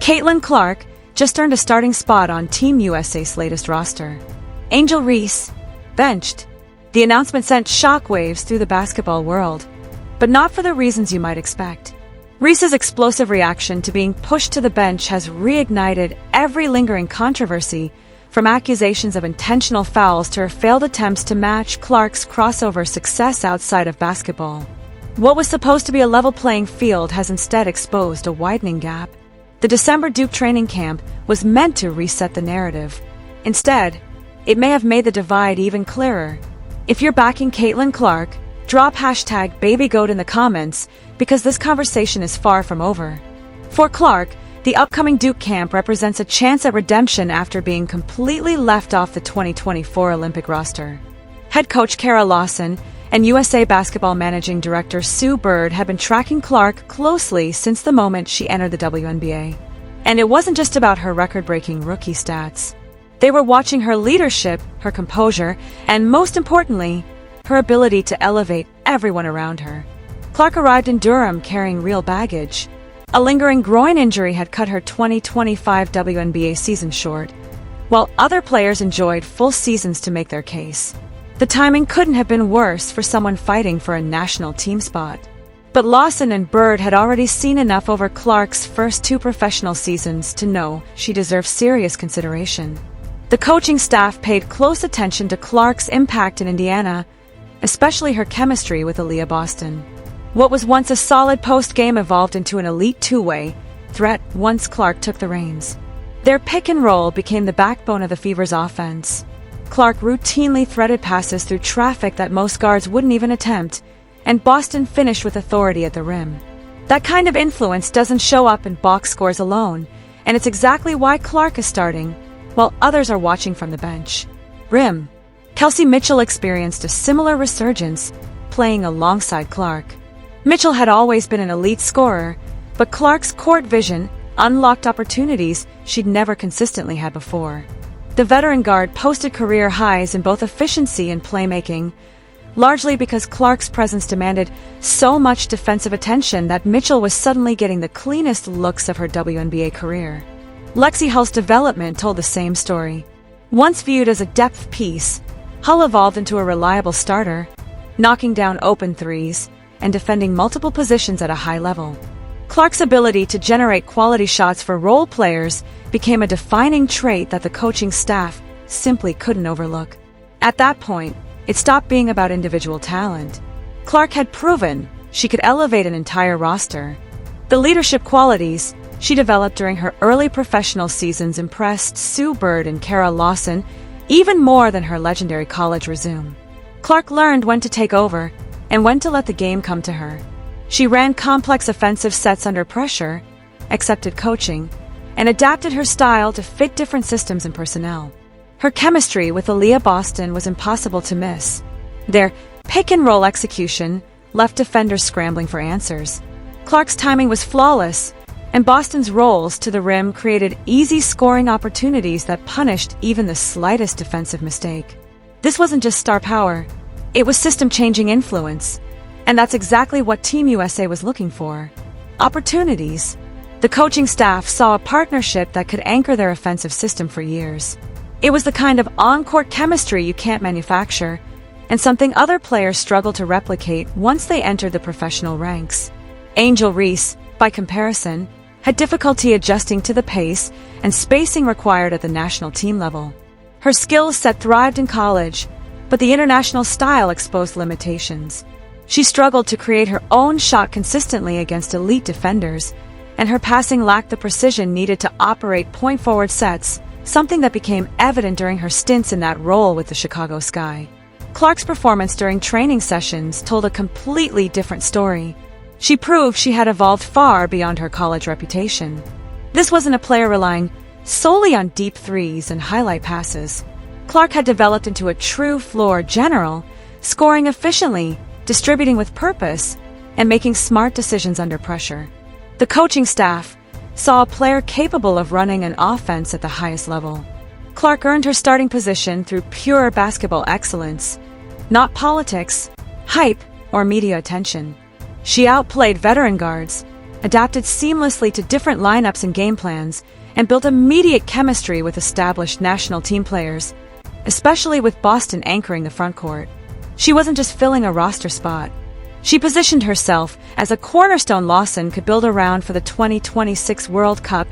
Caitlin Clark just earned a starting spot on Team USA's latest roster. Angel Reese, benched. The announcement sent shockwaves through the basketball world, but not for the reasons you might expect. Reese's explosive reaction to being pushed to the bench has reignited every lingering controversy, from accusations of intentional fouls to her failed attempts to match Clark's crossover success outside of basketball. What was supposed to be a level playing field has instead exposed a widening gap. The December Duke training camp was meant to reset the narrative. Instead, it may have made the divide even clearer. If you're backing Caitlin Clark, drop #BabyGoat in the comments, because this conversation is far from over. For Clark, the upcoming Duke camp represents a chance at redemption after being completely left off the 2024 Olympic roster. Head coach Kara Lawson and USA Basketball Managing Director Sue Bird have been tracking Clark closely since the moment she entered the WNBA. And it wasn't just about her record-breaking rookie stats. They were watching her leadership, her composure, and most importantly, her ability to elevate everyone around her. Clark arrived in Durham carrying real baggage. A lingering groin injury had cut her 2025 WNBA season short, while other players enjoyed full seasons to make their case. The timing couldn't have been worse for someone fighting for a national team spot. But Lawson and Bird had already seen enough over Clark's first 2 professional seasons to know she deserved serious consideration. The coaching staff paid close attention to Clark's impact in Indiana, especially her chemistry with Aaliyah Boston. What was once a solid post-game evolved into an elite two-way threat once Clark took the reins. Their pick and roll became the backbone of the Fever's offense. Clark routinely threaded passes through traffic that most guards wouldn't even attempt, and Boston finished with authority at the rim. That kind of influence doesn't show up in box scores alone, and it's exactly why Clark is starting, while others are watching from the bench. Rim. Kelsey Mitchell experienced a similar resurgence, playing alongside Clark. Mitchell had always been an elite scorer, but Clark's court vision unlocked opportunities she'd never consistently had before. The veteran guard posted career highs in both efficiency and playmaking, largely because Clark's presence demanded so much defensive attention that Mitchell was suddenly getting the cleanest looks of her WNBA career. Lexi Hull's development told the same story. Once viewed as a depth piece, Hull evolved into a reliable starter, knocking down open threes and defending multiple positions at a high level. Clark's ability to generate quality shots for role players became a defining trait that the coaching staff simply couldn't overlook. At that point, it stopped being about individual talent. Clark had proven she could elevate an entire roster. The leadership qualities she developed during her early professional seasons impressed Sue Bird and Kara Lawson even more than her legendary college resume. Clark learned when to take over and when to let the game come to her. She ran complex offensive sets under pressure, accepted coaching, and adapted her style to fit different systems and personnel. Her chemistry with Aaliyah Boston was impossible to miss. Their pick-and-roll execution left defenders scrambling for answers. Clark's timing was flawless, and Boston's rolls to the rim created easy scoring opportunities that punished even the slightest defensive mistake. This wasn't just star power, it was system-changing influence, and that's exactly what Team USA was looking for. Opportunities. The coaching staff saw a partnership that could anchor their offensive system for years. It was the kind of on-court chemistry you can't manufacture, and something other players struggle to replicate once they entered the professional ranks. Angel Reese, by comparison, had difficulty adjusting to the pace and spacing required at the national team level. Her skill set thrived in college, but the international style exposed limitations. She struggled to create her own shot consistently against elite defenders, and her passing lacked the precision needed to operate point-forward sets, something that became evident during her stints in that role with the Chicago Sky. Clark's performance during training sessions told a completely different story. She proved she had evolved far beyond her college reputation. This wasn't a player relying solely on deep threes and highlight passes. Clark had developed into a true floor general, scoring efficiently, distributing with purpose, and making smart decisions under pressure. The coaching staff saw a player capable of running an offense at the highest level. Clark earned her starting position through pure basketball excellence, not politics, hype, or media attention. She outplayed veteran guards, adapted seamlessly to different lineups and game plans, and built immediate chemistry with established national team players, especially with Boston anchoring the frontcourt. She wasn't just filling a roster spot. She positioned herself as a cornerstone Lawson could build around for the 2026 World Cup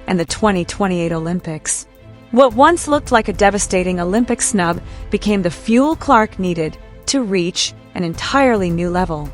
and the 2028 Olympics. What once looked like a devastating Olympic snub became the fuel Clark needed to reach an entirely new level.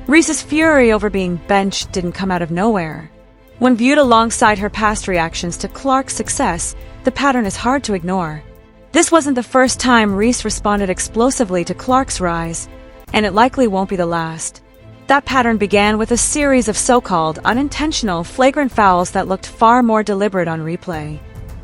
Reese's fury over being benched didn't come out of nowhere. When viewed alongside her past reactions to Clark's success, the pattern is hard to ignore. This wasn't the first time Reese responded explosively to Clark's rise, and it likely won't be the last. That pattern began with a series of so-called unintentional, flagrant fouls that looked far more deliberate on replay.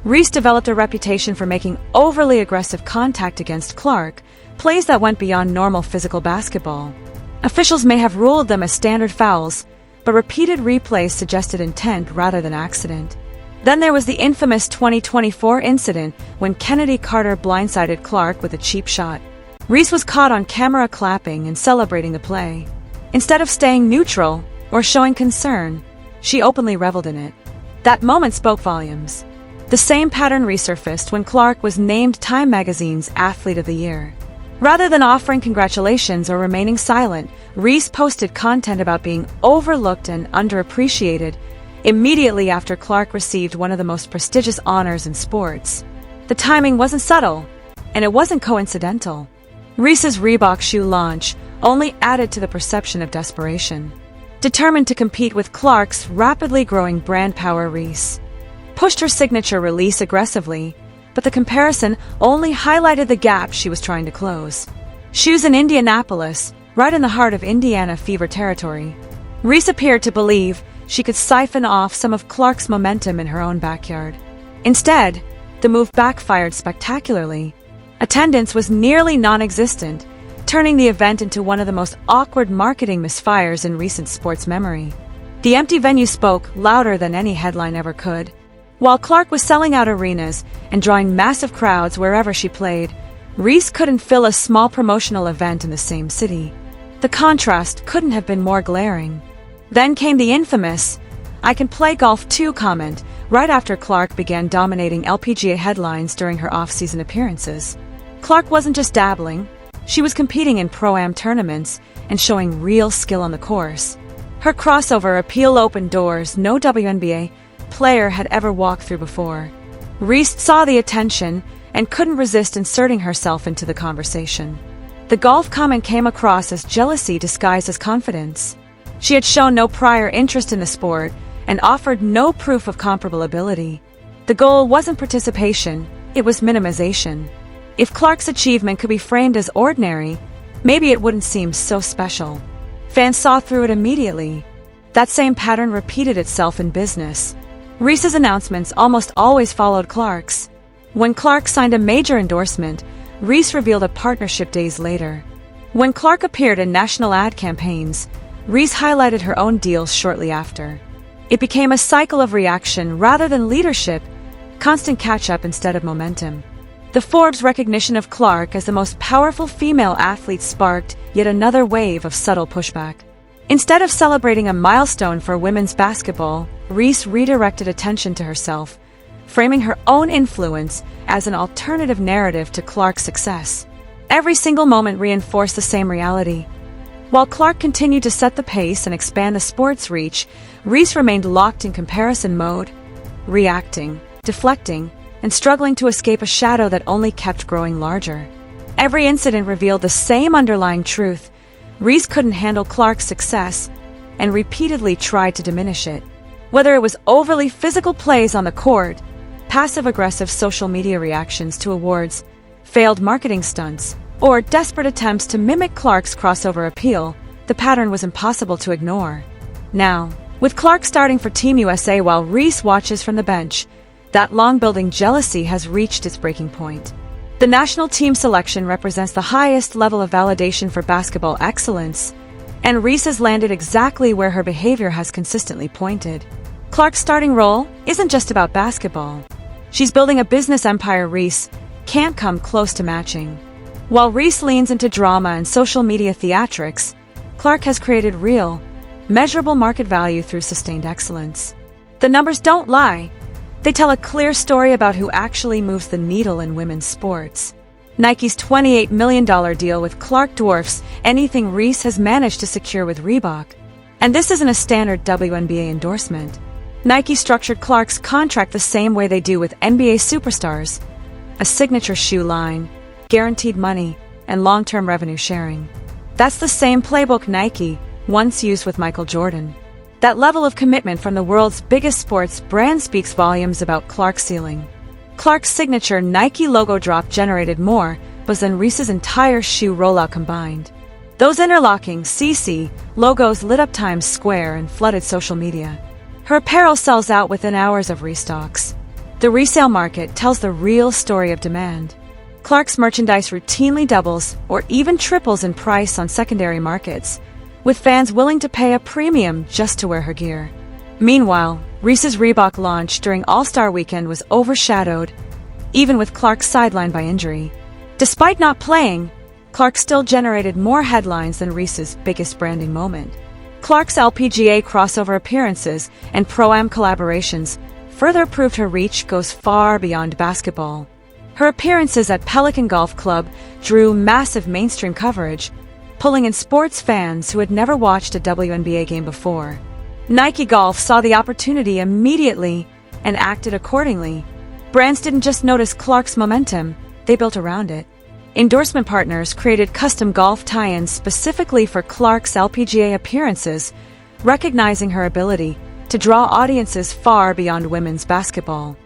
Reese developed a reputation for making overly aggressive contact against Clark, plays that went beyond normal physical basketball. Officials may have ruled them as standard fouls, but repeated replays suggested intent rather than accident. Then there was the infamous 2024 incident when Kennedy Carter blindsided Clark with a cheap shot. Reese was caught on camera clapping and celebrating the play. Instead of staying neutral or showing concern, she openly reveled in it. That moment spoke volumes. The same pattern resurfaced when Clark was named Time magazine's Athlete of the Year. Rather than offering congratulations or remaining silent, Reese posted content about being overlooked and underappreciated immediately after Clark received one of the most prestigious honors in sports. The timing wasn't subtle, and it wasn't coincidental. Reese's Reebok shoe launch only added to the perception of desperation. Determined to compete with Clark's rapidly growing brand power, Reese pushed her signature release aggressively, but the comparison only highlighted the gap she was trying to close. Shoes in Indianapolis, right in the heart of Indiana fever territory. Reese appeared to believe she could siphon off some of Clark's momentum in her own backyard. Instead, the move backfired spectacularly. Attendance was nearly non-existent, turning the event into one of the most awkward marketing misfires in recent sports memory. The empty venue spoke louder than any headline ever could. While Clark was selling out arenas and drawing massive crowds wherever she played, Reese couldn't fill a small promotional event in the same city. The contrast couldn't have been more glaring. Then came the infamous, "I can play golf too" comment right after Clark began dominating LPGA headlines during her off-season appearances. Clark wasn't just dabbling, she was competing in Pro-Am tournaments and showing real skill on the course. Her crossover appeal opened doors no WNBA player had ever walked through before. Reese saw the attention and couldn't resist inserting herself into the conversation. The golf comment came across as jealousy disguised as confidence. She had shown no prior interest in the sport and offered no proof of comparable ability. The goal wasn't participation, it was minimization. If Clark's achievement could be framed as ordinary, maybe it wouldn't seem so special. Fans saw through it immediately. That same pattern repeated itself in business. Reese's announcements almost always followed Clark's. When Clark signed a major endorsement, Reese revealed a partnership days later. When Clark appeared in national ad campaigns, Reese highlighted her own deals shortly after. It became a cycle of reaction rather than leadership, constant catch-up instead of momentum. The Forbes recognition of Clark as the most powerful female athlete sparked yet another wave of subtle pushback. Instead of celebrating a milestone for women's basketball, Reese redirected attention to herself, framing her own influence as an alternative narrative to Clark's success. Every single moment reinforced the same reality. While Clark continued to set the pace and expand the sport's reach, Reese remained locked in comparison mode, reacting, deflecting, and struggling to escape a shadow that only kept growing larger. Every incident revealed the same underlying truth. Reese couldn't handle Clark's success and repeatedly tried to diminish it. Whether it was overly physical plays on the court, passive-aggressive social media reactions to awards, failed marketing stunts, or desperate attempts to mimic Clark's crossover appeal, the pattern was impossible to ignore. Now, with Clark starting for Team USA while Reese watches from the bench, that long-building jealousy has reached its breaking point. The national team selection represents the highest level of validation for basketball excellence, and Reese has landed exactly where her behavior has consistently pointed. Clark's starting role isn't just about basketball. She's building a business empire Reese can't come close to matching. While Reese leans into drama and social media theatrics, Clark has created real, measurable market value through sustained excellence. The numbers don't lie. They tell a clear story about who actually moves the needle in women's sports. Nike's $28 million deal with Clark dwarfs anything Reese has managed to secure with Reebok. And this isn't a standard WNBA endorsement. Nike structured Clark's contract the same way they do with NBA superstars: a signature shoe line, guaranteed money, and long-term revenue sharing. That's the same playbook Nike once used with Michael Jordan. That level of commitment from the world's biggest sports brand speaks volumes about Clark's ceiling. Clark's signature Nike logo drop generated more buzz than Reese's entire shoe rollout combined. Those interlocking CC logos lit up Times Square and flooded social media. Her apparel sells out within hours of restocks. The resale market tells the real story of demand. Clark's merchandise routinely doubles or even triples in price on secondary markets, with fans willing to pay a premium just to wear her gear. Meanwhile, Reese's Reebok launch during All-Star Weekend was overshadowed, even with Clark sidelined by injury. Despite not playing, Clark still generated more headlines than Reese's biggest branding moment. Clark's LPGA crossover appearances and Pro-Am collaborations further proved her reach goes far beyond basketball. Her appearances at Pelican Golf Club drew massive mainstream coverage, pulling in sports fans who had never watched a WNBA game before. Nike Golf saw the opportunity immediately and acted accordingly. Brands didn't just notice Clark's momentum, they built around it. Endorsement partners created custom golf tie-ins specifically for Clark's LPGA appearances, recognizing her ability to draw audiences far beyond women's basketball.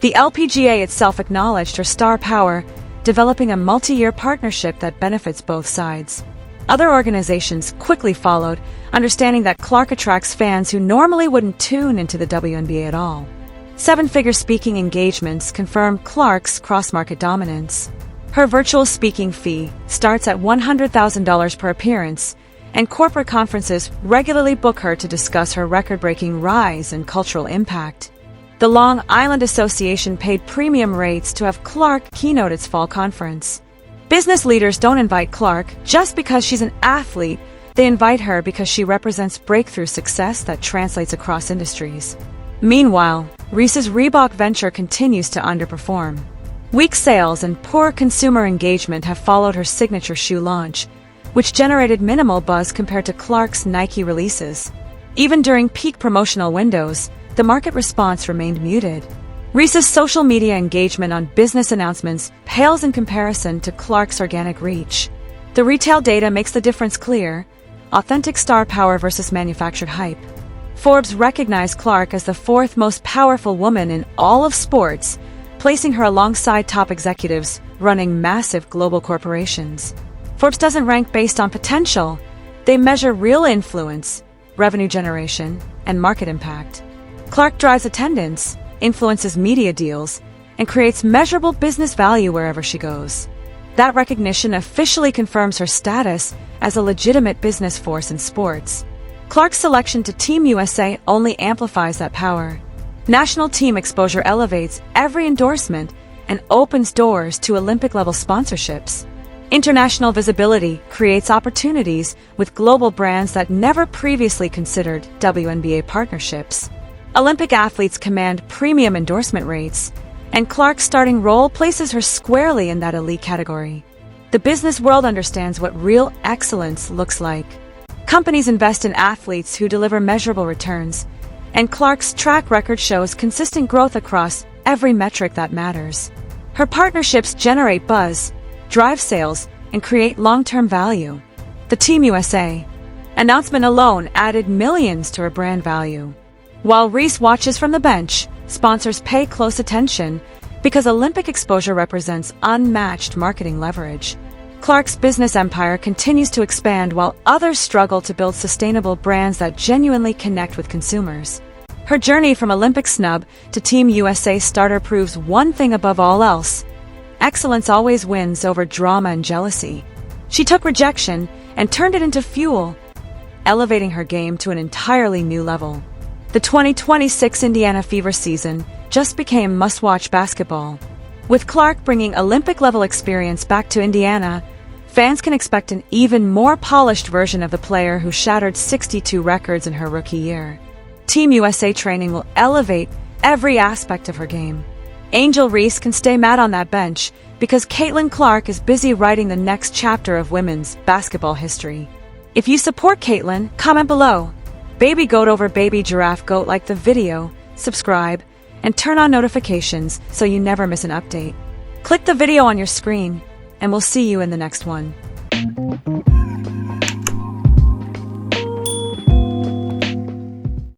The LPGA itself acknowledged her star power, developing a multi-year partnership that benefits both sides. Other organizations quickly followed, understanding that Clark attracts fans who normally wouldn't tune into the WNBA at all. Seven-figure speaking engagements confirm Clark's cross-market dominance. Her virtual speaking fee starts at $100,000 per appearance, and corporate conferences regularly book her to discuss her record-breaking rise and cultural impact. The Long Island Association paid premium rates to have Clark keynote its fall conference. Business leaders don't invite Clark just because she's an athlete. They invite her because she represents breakthrough success that translates across industries. Meanwhile, Reese's Reebok venture continues to underperform. Weak sales and poor consumer engagement have followed her signature shoe launch, which generated minimal buzz compared to Clark's Nike releases. Even during peak promotional windows, the market response remained muted. Reese's social media engagement on business announcements pales in comparison to Clark's organic reach. The retail data makes the difference clear: authentic star power versus manufactured hype. Forbes recognized Clark as the fourth most powerful woman in all of sports, placing her alongside top executives running massive global corporations. Forbes doesn't rank based on potential. They measure real influence, revenue generation, and market impact. Clark drives attendance, influences media deals, and creates measurable business value wherever she goes. That recognition officially confirms her status as a legitimate business force in sports. Clark's selection to Team USA only amplifies that power. National team exposure elevates every endorsement and opens doors to Olympic-level sponsorships. International visibility creates opportunities with global brands that never previously considered WNBA partnerships. Olympic athletes command premium endorsement rates, and Clark's starting role places her squarely in that elite category. The business world understands what real excellence looks like. Companies invest in athletes who deliver measurable returns, and Clark's track record shows consistent growth across every metric that matters. Her partnerships generate buzz, drive sales, and create long-term value. The Team USA announcement alone added millions to her brand value. While Reese watches from the bench, sponsors pay close attention because Olympic exposure represents unmatched marketing leverage. Clark's business empire continues to expand while others struggle to build sustainable brands that genuinely connect with consumers. Her journey from Olympic snub to Team USA starter proves one thing above all else: excellence always wins over drama and jealousy. She took rejection and turned it into fuel, elevating her game to an entirely new level. The 2026 Indiana Fever season just became must-watch basketball. With Clark bringing Olympic-level experience back to Indiana, Fans can expect an even more polished version of the player who shattered 62 records in her rookie year. Team USA training will elevate every aspect of her game. Angel Reese can stay mad on that bench because Caitlin Clark is busy writing the next chapter of women's basketball history. If you support Caitlin, comment below. Baby goat over baby giraffe goat, like the video, subscribe, and turn on notifications so you never miss an update. Click the video on your screen, and we'll see you in the next one.